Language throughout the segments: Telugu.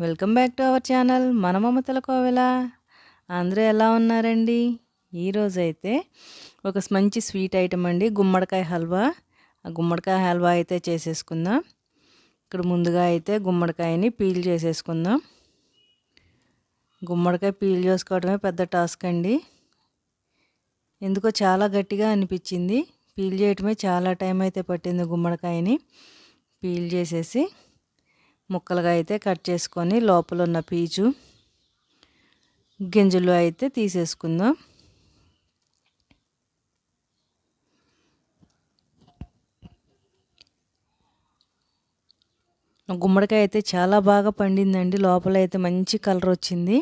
Welcome back to our channel మన మమతల కోవెల. అందరూ ఎలా ఉన్నారండి? ఈరోజైతే ఒక మంచి స్వీట్ ఐటమ్ అండి, గుమ్మడికాయ హల్వా. ఆ గుమ్మడికాయ హల్వా అయితే చేసేసుకుందాం. ఇక్కడ ముందుగా అయితే గుమ్మడికాయని పీల్ చేసేసుకుందాం. గుమ్మడికాయ పీల్ చేసుకోవడమే పెద్ద టాస్క్ అండి. ఎందుకో చాలా గట్టిగా అనిపించింది. పీల్ చేయటమే చాలా టైం అయితే పట్టింది. గుమ్మడికాయని పీల్ చేసేసి ముక్కలుగా అయితే కట్ చేసుకొని లోపల ఉన్న పీచు గింజలు అయితే తీసేసుకుందాం. గుమ్మడికాయ అయితే చాలా బాగా పండిందండి. లోపల అయితే మంచి కలర్ వచ్చింది.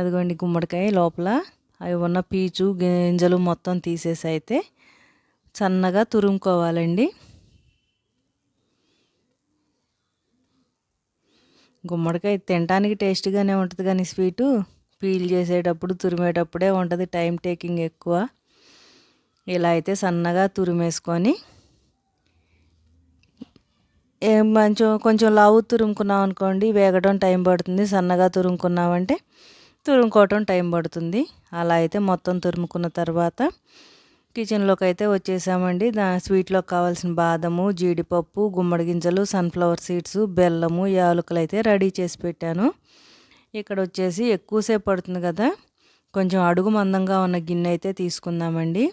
అదిగోండి గుమ్మడికాయ లోపల అవి ఉన్న పీచు గింజలు మొత్తం తీసేసి అయితే సన్నగా తురుముకోవాలండి. గుమ్మడికాయ తినడానికి టేస్టీగానే ఉంటుంది, కానీ స్వీటు పీల్ చేసేటప్పుడు తురిమేటప్పుడే ఉంటుంది టైం టేకింగ్ ఎక్కువ. ఇలా అయితే సన్నగా తురిమేసుకొని కొంచెం లావు తురుముకున్నాం అనుకోండి, వేగడం టైం పడుతుంది. సన్నగా తురుముకున్నామంటే తురుముకోవటం టైం పడుతుంది. అలా అయితే మొత్తం తురుముకున్న తర్వాత కిచెన్లోకి అయితే వచ్చేసామండి. స్వీట్లోకి కావాల్సిన బాదము, జీడిపప్పు, గుమ్మడి గింజలు, సన్ఫ్లవర్ సీడ్స్, బెల్లము, యాలకులు అయితే రెడీ చేసి పెట్టాను. ఇక్కడ వచ్చేసి ఎక్కువసేపు పడుతుంది కదా, కొంచెం అడుగు మందంగా ఉన్న గిన్నె అయితే తీసుకుందామండి.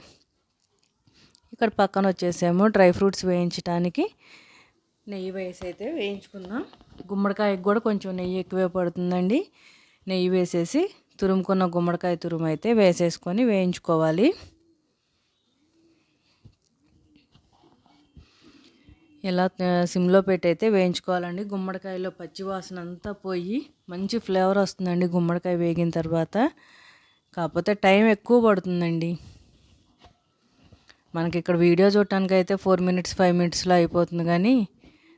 ఇక్కడ పక్కన వచ్చేసాము డ్రై ఫ్రూట్స్ వేయించడానికి నెయ్యి వేసి అయితే వేయించుకుందాం. గుమ్మడికాయకి కూడా కొంచెం నెయ్యి ఎక్కువే పడుతుందండి. నెయ్యి వేసేసి తురుముకున్న గుమ్మడికాయ తురుము అయితే వేసేసుకొని వేయించుకోవాలి. ఇలా సిమ్లో పెట్టి అయితే వేయించుకోవాలండి. గుమ్మడికాయలో పచ్చి వాసన అంతా పోయి మంచి ఫ్లేవర్ వస్తుందండి గుమ్మడికాయ వేగిన తర్వాత. కాకపోతే టైం ఎక్కువ పడుతుందండి. మనకి ఇక్కడ వీడియో చూడటానికి అయితే 4 minutes 5 minutesలో అయిపోతుంది, కానీ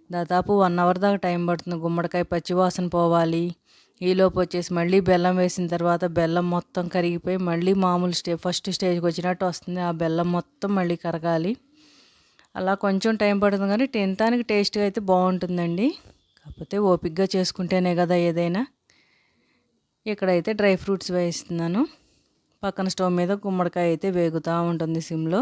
దాదాపు 1 hour దాకా టైం పడుతుంది. గుమ్మడికాయ పచ్చి వాసన పోవాలి. ఈలోపు వచ్చేసి మళ్ళీ బెల్లం వేసిన తర్వాత బెల్లం మొత్తం కరిగిపోయి మళ్ళీ మామూలు ఫస్ట్ స్టేజ్కి వచ్చినట్టు వస్తుంది. ఆ బెల్లం మొత్తం మళ్ళీ కరగాలి. అలా కొంచెం టైం పడుతుంది, కానీ తినడానికి టేస్ట్గా అయితే బాగుంటుందండి. కాకపోతే ఓపిక్గా చేసుకుంటేనే కదా ఏదైనా. ఇక్కడైతే డ్రై ఫ్రూట్స్ వేస్తున్నాను. పక్కన స్టవ్ మీద గుమ్మడికాయ అయితే వేగుతూ ఉంటుంది సిమ్లో.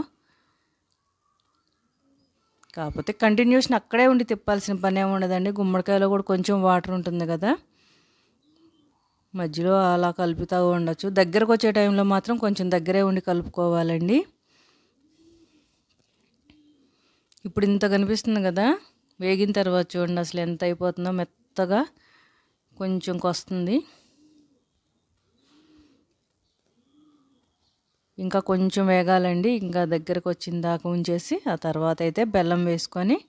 కాకపోతే కంటిన్యూషన్ అక్కడే ఉండి తిప్పాల్సిన పని ఏమి ఉండదండి. గుమ్మడికాయలో కూడా కొంచెం వాటర్ ఉంటుంది కదా, మధ్యలో అలా కలుపుతూ ఉండొచ్చు. దగ్గరకు వచ్చే టైంలో మాత్రం కొంచెం దగ్గరే ఉండి కలుపుకోవాలండి. ఇప్పుడు ఇంత కనిపిస్తుంది కదా, వేగిన తర్వాత చూడండి అసలు ఎంత అయిపోతుందో, మెత్తగా కొంచెం వస్తుంది. ఇంకా కొంచెం వేగాలండి. ఇంకా దగ్గరకు వచ్చిన దాకా ఉంచేసి ఆ తర్వాత అయితే బెల్లం వేసుకొని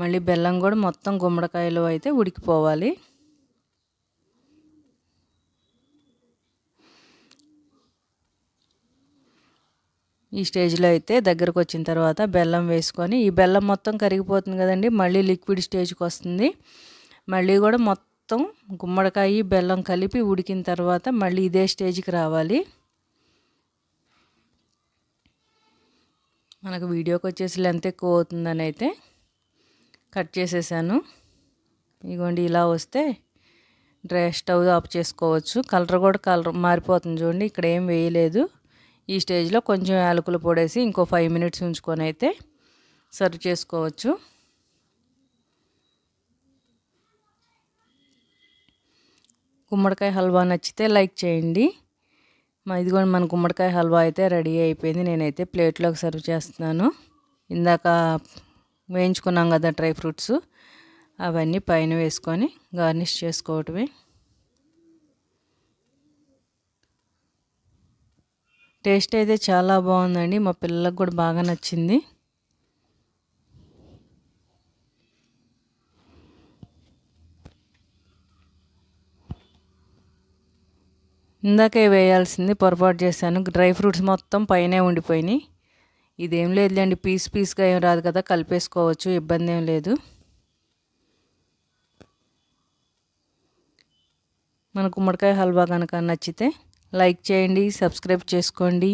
మళ్ళీ బెల్లం కూడా మొత్తం గుమ్మడికాయలో అయితే ఉడికిపోవాలి. ఈ స్టేజ్లో అయితే దగ్గరకు వచ్చిన తర్వాత బెల్లం వేసుకొని, ఈ బెల్లం మొత్తం కరిగిపోతుంది కదండి, మళ్ళీ లిక్విడ్ స్టేజ్కి వస్తుంది. మళ్ళీ కూడా మొత్తం గుమ్మడికాయ బెల్లం కలిపి ఉడికిన తర్వాత మళ్ళీ ఇదే స్టేజ్కి రావాలి. మనకు వీడియోకి వచ్చేసి లెంత్ ఎక్కువ అవుతుందని అయితే కట్ చేసేసాను. ఇదిగోండి ఇలా వస్తే స్టవ్ ఆఫ్ చేసుకోవచ్చు. కలర్ మారిపోతుంది చూడండి. ఇక్కడ ఏం వేయలేదు. ఈ స్టేజ్లో కొంచెం యాలకుల పొడేసి ఇంకో 5 minutes ఉంచుకొని అయితే సర్వ్ చేసుకోవచ్చు. గుమ్మడికాయ హల్వా నచ్చితే లైక్ చేయండి. ఇదిగోండి మన గుమ్మడికాయ హల్వా అయితే రెడీ అయిపోయింది. నేనైతే ప్లేట్లోకి సర్వ్ చేస్తున్నాను. ఇందాక వేయించుకున్నాం కదా డ్రై ఫ్రూట్స్, అవన్నీ పైన వేసుకొని గార్నిష్ చేసుకోవటమే. టేస్ట్ అయితే చాలా బాగుందండి. మా పిల్లలకు కూడా బాగా నచ్చింది. ఇందాకే వేయాల్సింది పొరపాటు చేశాను. డ్రై ఫ్రూట్స్ మొత్తం పైనే ఉండిపోయినాయి. ఇదేం లేదులేండి, పీస్గా ఏం రాదు కదా, కలిపేసుకోవచ్చు, ఇబ్బంది ఏం లేదు. మన గుమ్మడికాయ హల్వా కనుక నచ్చితే లైక్ చేయండి, సబ్స్క్రైబ్ చేసుకోండి.